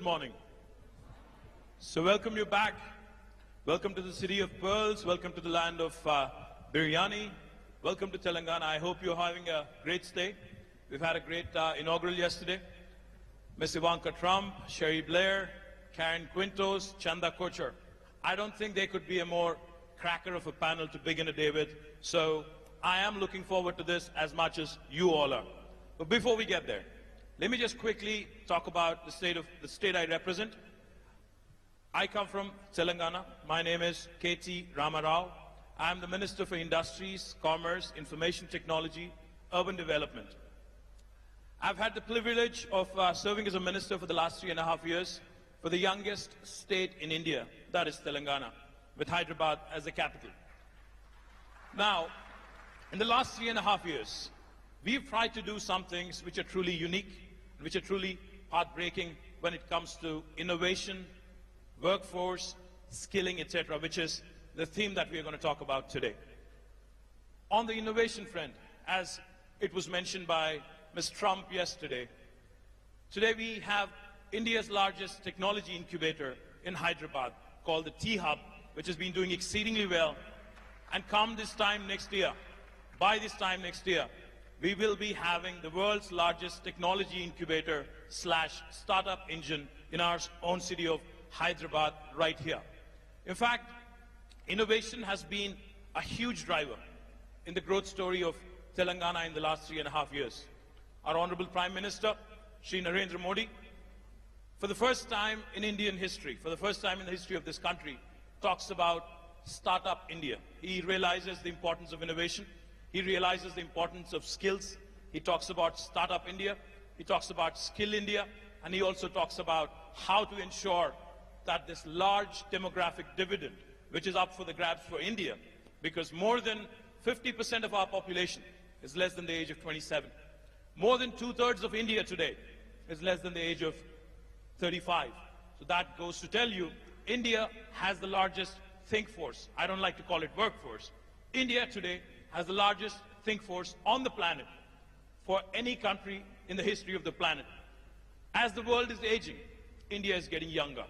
morning. So welcome you back. Welcome to the city of pearls. Welcome to the land of biryani. Welcome to Telangana. I hope you're having a great stay. We've had a great inaugural yesterday. Miss IvankaTrump, Cherie Blaire, Karen Quintos, Chanda Kochhar. I don't think there could be a more cracker of a panel to begin a day with. So I am looking forward to this as much as you all are. But before we get there, let me just quickly talk about the state I represent. I come from Telangana. My name is KTR. I am the Minister for Industries, Commerce, Information Technology, Urban Development. I've had the privilege of serving as a minister for the last 3.5 years for the youngest state in India, that is Telangana, with Hyderabad as the capital. Now, in the last 3.5 years, we've tried to do some things which are truly unique, which are truly path-breaking when it comes to innovation, workforce, skilling, etc., which is the theme that we are going to talk about today. On the innovation front, as it was mentioned by Ms. Trump yesterday, today we have India's largest technology incubator in Hyderabad called the T-Hub, which has been doing exceedingly well. And by this time next year, we will be having the world's largest technology incubator / startup engine in our own city of Hyderabad right here. In fact, innovation has been a huge driver in the growth story of Telangana in the last 3.5 years. Our Honorable Prime Minister, Shri Narendra Modi, for the first time in Indian history, for the first time in the history of this country, talks about Startup India. He realizes the importance of innovation. He realizes the importance of skills. He talks about Startup India. He talks about Skill India. And he also talks about how to ensure that this large demographic dividend, which is up for the grabs for India, because more than 50% of our population is less than the age of 27. More than 2/3 of India today is less than the age of 35. So that goes to tell you, India has the largest think force. I don't like to call it workforce. India today has the largest think force on the planet for any country in the history of the planet. As the world is aging, India is getting younger.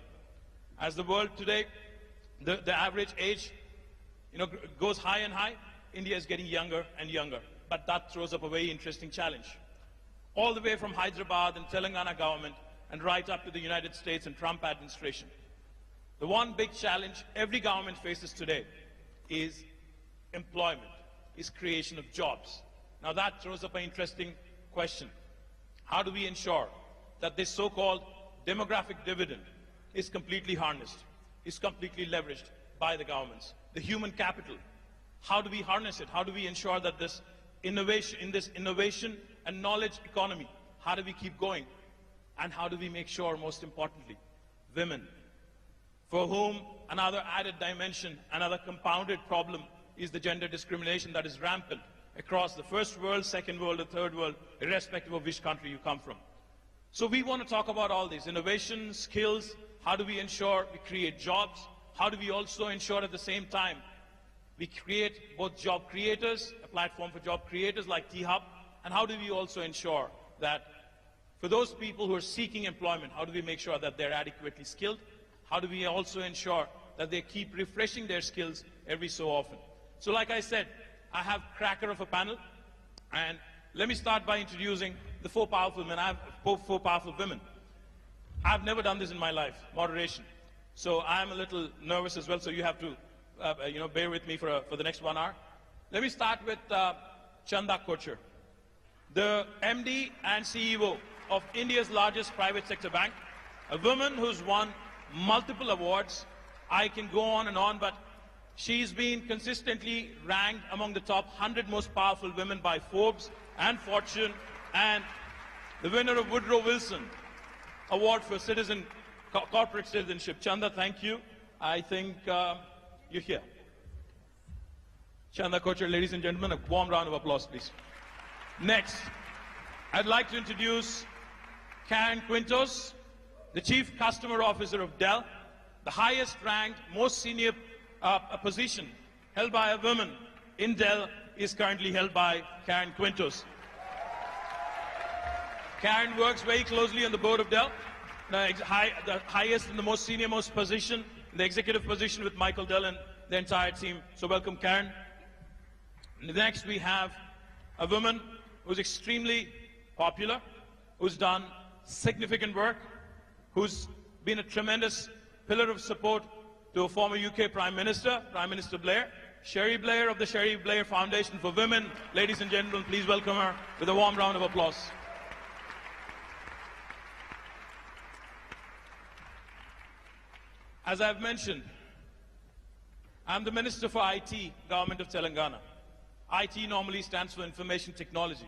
As the world today, the average age goes high and high, India is getting younger and younger. But that throws up a very interesting challenge. All the way from Hyderabad and Telangana government and right up to the United States and Trump administration. The one big challenge every government faces today is employment, is creation of jobs. Now that throws up an interesting question. How do we ensure that this so-called demographic dividend is completely harnessed, is completely leveraged by the governments? The human capital, how do we harness it? How do we ensure that this innovation and knowledge economy, how do we keep going? And how do we make sure, most importantly, women, for whom another added dimension, another compounded problem is the gender discrimination that is rampant across the first world, second world, or third world, irrespective of which country you come from. So we want to talk about all these: innovation, skills, how do we ensure we create jobs? How do we also ensure at the same time we create both job creators, a platform for job creators like T-Hub, and how do we also ensure that for those people who are seeking employment, how do we make sure that they're adequately skilled? How do we also ensure that they keep refreshing their skills every so often? So like I said, I have cracker of a panel, and let me start by introducing the 4 powerful men. I have 4 powerful women. I've never done this in my life, moderation. So I'm a little nervous as well, so you have to bear with me for the next 1 hour. Let me start with Chanda Kochhar, the MD and CEO of India's largest private sector bank, a woman who's won multiple awards. I can go on and on, but she's been consistently ranked among the top 100 most powerful women by Forbes and Fortune, and the winner of Woodrow Wilson Award for Corporate Citizenship. Chanda, thank you. I think you're here. Chanda Kochhar, ladies and gentlemen, a warm round of applause, please. Next, I'd like to introduce Karen Quintos, the Chief Customer Officer of Dell, the highest ranked, most senior position held by a woman in Dell is currently held by Karen Quintos. Karen works very closely on the board of Dell. the highest and the most senior most position, the executive position with Michael Dillon, the entire team. So welcome, Karen. Next, we have a woman who's extremely popular, who's done significant work, who's been a tremendous pillar of support to a former UK Prime Minister, Prime Minister Blaire, Cherie Blaire of the Cherie Blaire Foundation for Women. Ladies and gentlemen, please welcome her with a warm round of applause. As I've mentioned, I'm the Minister for IT, Government of Telangana. IT normally stands for Information Technology.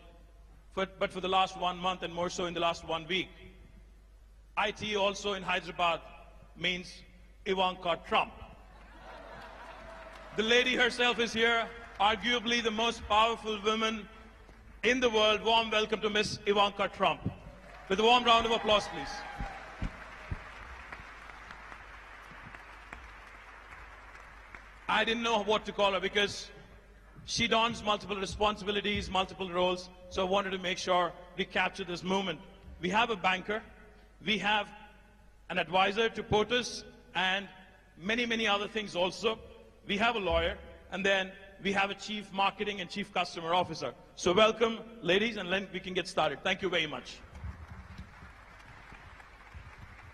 But for the last 1 month and more so in the last 1 week, IT also in Hyderabad means IvankaTrump. The lady herself is here, arguably the most powerful woman in the world. Warm welcome to Miss IvankaTrump. With a warm round of applause, please. I didn't know what to call her because she dons multiple responsibilities, multiple roles, so I wanted to make sure we capture this moment. We have a banker, we have an advisor to POTUS, and many, many other things also. We have a lawyer, and then we have a chief marketing and chief customer officer. So welcome, ladies, and then we can get started. Thank you very much.